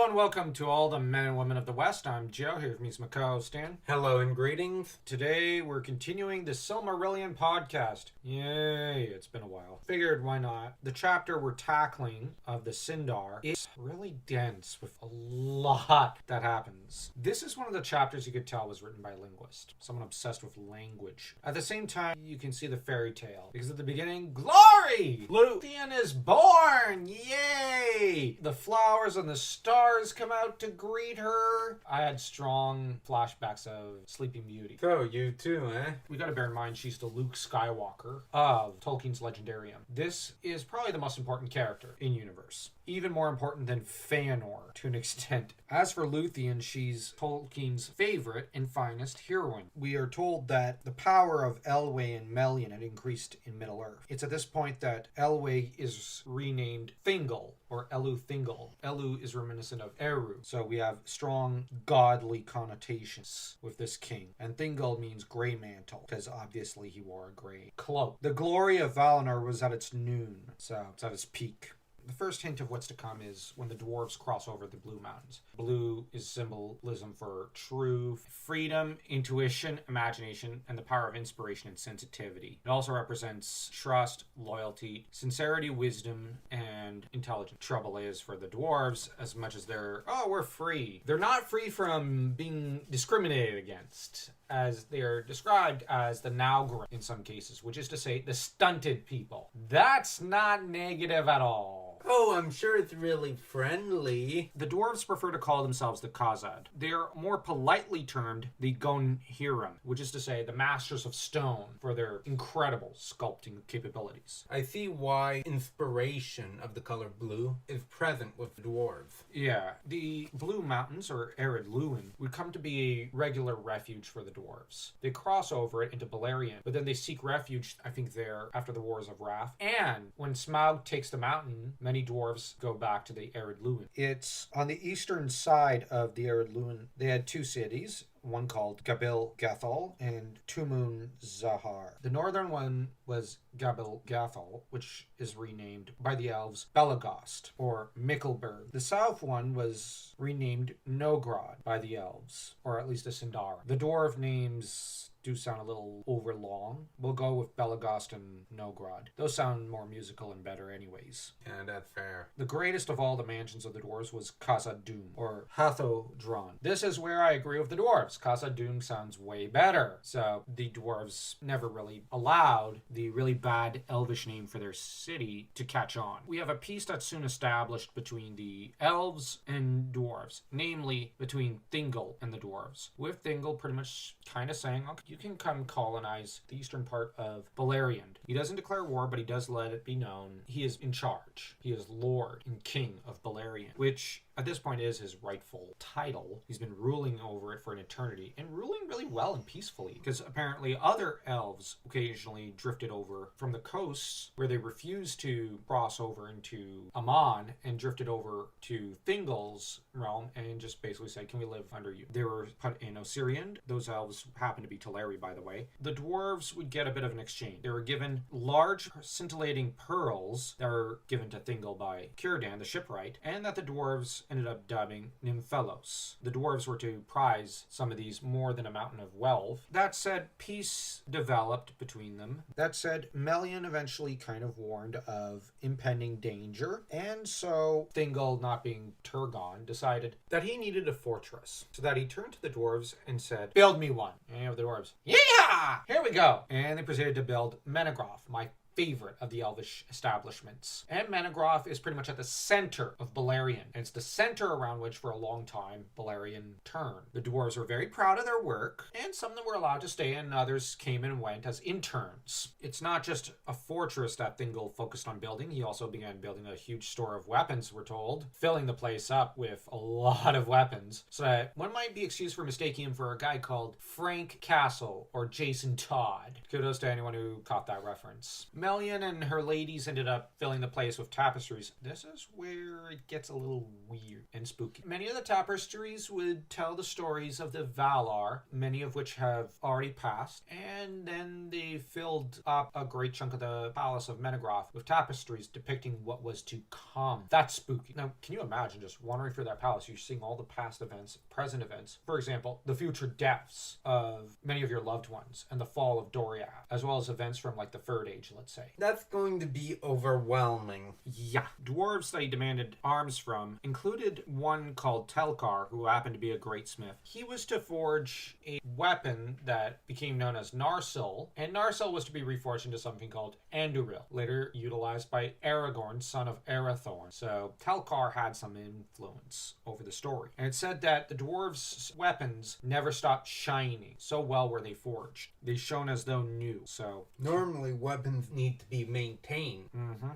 and welcome to all the men and women of the West. I'm Joe, here with me is my co-host Stan. Hello and greetings. Today we're continuing the Silmarillion podcast. Yay, it's been a while. Figured why not. The chapter we're tackling of the Sindar is really dense with a lot that happens. This is one of the chapters you could tell was written by a linguist, someone obsessed with language. At the same time, you can see the fairy tale, because at the beginning, glory! Luthien is born! Yay! The flowers and the stars come out to greet her. I had strong flashbacks of Sleeping Beauty. So, you too, eh? We gotta bear in mind she's the Luke Skywalker of Tolkien's Legendarium. This is probably the most important character in universe. Even more important than Fëanor, to an extent. As for Luthien, she's Tolkien's favorite and finest heroine. We are told that the power of Elwë and Melian had increased in Middle-earth. It's at this point that Elwë is renamed Thingol, or Elu Thingol. Elu is reminiscent of Eru, so we have strong godly connotations with this king. And Thingol means grey mantle, because obviously he wore a grey cloak. The glory of Valinor was at its noon, so it's at its peak. The first hint of what's to come is when the dwarves cross over the Blue Mountains. Blue is symbolism for truth, freedom, intuition, imagination, and the power of inspiration and sensitivity. It also represents trust, loyalty, sincerity, wisdom, and intelligence. Trouble is for the dwarves, as much as we're free. They're not free from being discriminated against, as they are described as the Naugrim in some cases, which is to say the stunted people. That's not negative at all. Oh, I'm sure it's really friendly. The dwarves prefer to call themselves the Khazad. They're more politely termed the Gonhiram, which is to say the masters of stone for their incredible sculpting capabilities. I see why inspiration of the color blue is present with the dwarves. Yeah, the Blue Mountains, or Arid Luin, would come to be a regular refuge for the dwarves. They cross over it into Beleriand, but then they seek refuge, I think, there after the Wars of Wrath. And when Smaug takes the mountain, many dwarves go back to the Arid Luin. It's on the eastern side of the Arid Luin. They had two cities, one called Gabil Gathol and Tumun Zahar. The northern one was Gabil Gathol, which is renamed by the elves Belagost or Mickelberg. The south one was renamed Nogrod by the elves, or at least the Sindar. The dwarf names do sound a little overlong. We'll go with Belagost and Nogrod. Those sound more musical and better anyways. Yeah, that's fair. The greatest of all the mansions of the dwarves was Khazad-dûm, or Hatho-Dran. This is where I agree with the dwarves. Khazad-dûm sounds way better. So the dwarves never really allowed the really bad elvish name for their city to catch on. We have a peace that's soon established between the elves and dwarves, namely between Thingol and the dwarves, with Thingol pretty much kind of saying, okay, you can come colonize the eastern part of Beleriand. He doesn't declare war, but he does let it be known he is in charge. He is Lord and King of Beleriand, which at this point is his rightful title. He's been ruling over it for an eternity, and ruling really well and peacefully, because apparently other elves occasionally drifted over from the coasts where they refused to cross over into Aman, and drifted over to Thingol's realm and just basically said, can we live under you? They were put in Osirian. Those elves happened to be Teleri, by the way. The dwarves would get a bit of an exchange. They were given large scintillating pearls that were given to Thingol by Círdan, the shipwright, and that the dwarves ended up dubbing Nymphelos. The dwarves were to prize some of these more than a mountain of wealth. That said, peace developed between them. That said, Melian eventually kind of warned of impending danger, and so Thingol, not being Turgon, decided that he needed a fortress. So that he turned to the dwarves and said, build me one. And the dwarves, yeah! Here we go! And they proceeded to build Menegroth, my favorite of the elvish establishments. And Menegroth is pretty much at the center of Beleriand, and it's the center around which for a long time Beleriand turned. The dwarves were very proud of their work, and some of them were allowed to stay and others came and went as interns. It's not just a fortress that Thingol focused on building, he also began building a huge store of weapons, we're told, filling the place up with a lot of weapons, so that one might be excused for mistaking him for a guy called Frank Castle or Jason Todd. Kudos to anyone who caught that reference. Melian and her ladies ended up filling the place with tapestries. This is where it gets a little weird and spooky. Many of the tapestries would tell the stories of the Valar, many of which have already passed, and then they filled up a great chunk of the Palace of Menegroth with tapestries depicting what was to come. That's spooky. Now, can you imagine just wandering through that palace? You're seeing all the past events, present events. For example, the future deaths of many of your loved ones and the fall of Doriath, as well as events from like the Third Age, let's say. That's going to be overwhelming. Yeah. Dwarves they demanded arms from included one called Telkar, who happened to be a great smith. He was to forge a weapon that became known as Narsil, and Narsil was to be reforged into something called Anduril, later utilized by Aragorn, son of Arathorn. So Telkar had some influence over the story. And it said that the dwarves' weapons never stopped shining. So well were they forged. They shone as though new. So normally weapons need to be maintained.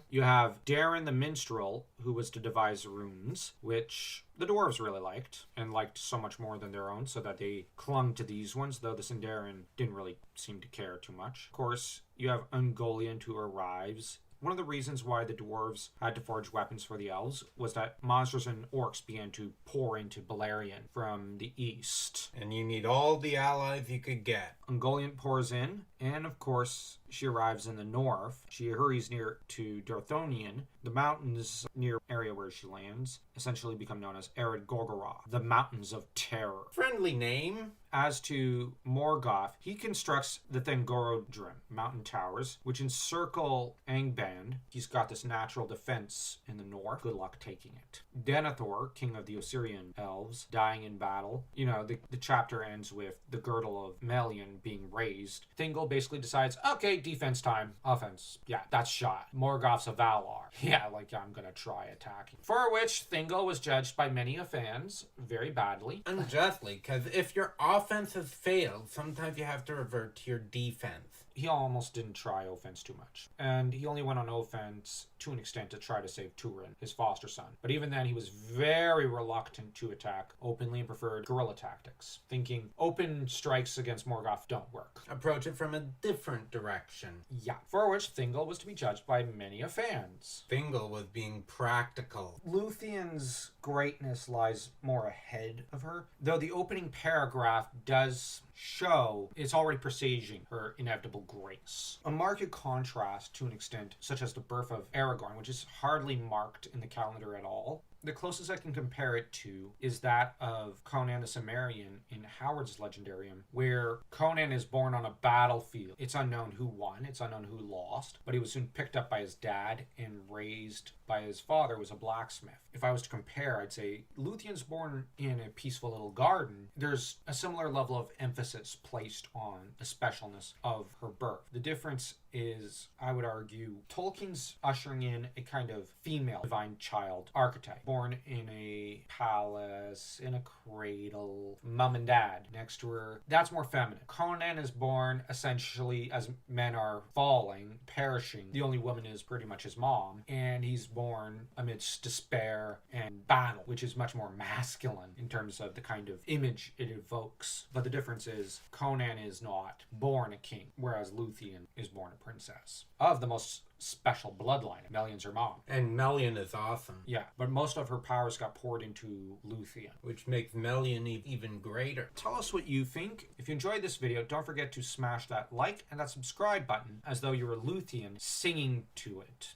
You have Darin the minstrel, who was to devise runes, which the dwarves really liked, and liked so much more than their own, so that they clung to these ones, though the Sindarin didn't really seem to care too much. Of course, you have Ungoliant, who arrives. One of the reasons why the dwarves had to forge weapons for the elves was that monsters and orcs began to pour into Beleriand from the east. And you need all the allies you could get. Ungoliant pours in, and of course, she arrives in the north. She hurries near to Dorthonion. The mountains near area where she lands essentially become known as Ered Gorgoroth, the Mountains of Terror. Friendly name. As to Morgoth, he constructs the Thangorodrim mountain towers, which encircle Angband. He's got this natural defense in the north. Good luck taking it. Denethor, king of the Osirian elves, dying in battle. You know, the chapter ends with the girdle of Melian being raised. Thingol basically decides, okay, defense time. Offense. Yeah, that's shot. Morgoth's a Valar. Yeah, like, I'm gonna try attacking. For which Thingol was judged by many fans very badly. Unjustly, because if your offense has failed, sometimes you have to revert to your defense. He almost didn't try offense too much. And he only went on offense to an extent to try to save Turin, his foster son. But even then, he was very reluctant to attack openly and preferred guerrilla tactics, thinking open strikes against Morgoth don't work. Approach it from a different direction. Yeah, for which Thingol was to be judged by many fans. Thingol was being practical. Luthien's greatness lies more ahead of her, though the opening paragraph does show it's already presaging her inevitable grace. A marked contrast to an extent, such as the birth of Aragorn, which is hardly marked in the calendar at all. The closest I can compare it to is that of Conan the Silmarillion in Howard's Legendarium, where Conan is born on a battlefield. It's unknown who won, it's unknown who lost, but he was soon picked up by his dad and raised by his father, who was a blacksmith. If I was to compare, I'd say Luthien's born in a peaceful little garden. There's a similar level of emphasis placed on the specialness of her birth. The difference is, I would argue, Tolkien's ushering in a kind of female divine child archetype, born in a palace, in a cradle, mom and dad next to her. That's more feminine. Conan is born essentially as men are falling, perishing. The only woman is pretty much his mom, and he's born amidst despair and battle, which is much more masculine in terms of the kind of image it evokes. But the difference is Conan is not born a king, whereas Luthien is born a princess of the most special bloodline. Melian's her mom. And Melian is awesome. Yeah, but most of her powers got poured into Luthien, which makes Melian even greater. Tell us what you think. If you enjoyed this video, don't forget to smash that like and that subscribe button as though you were Luthien singing to it.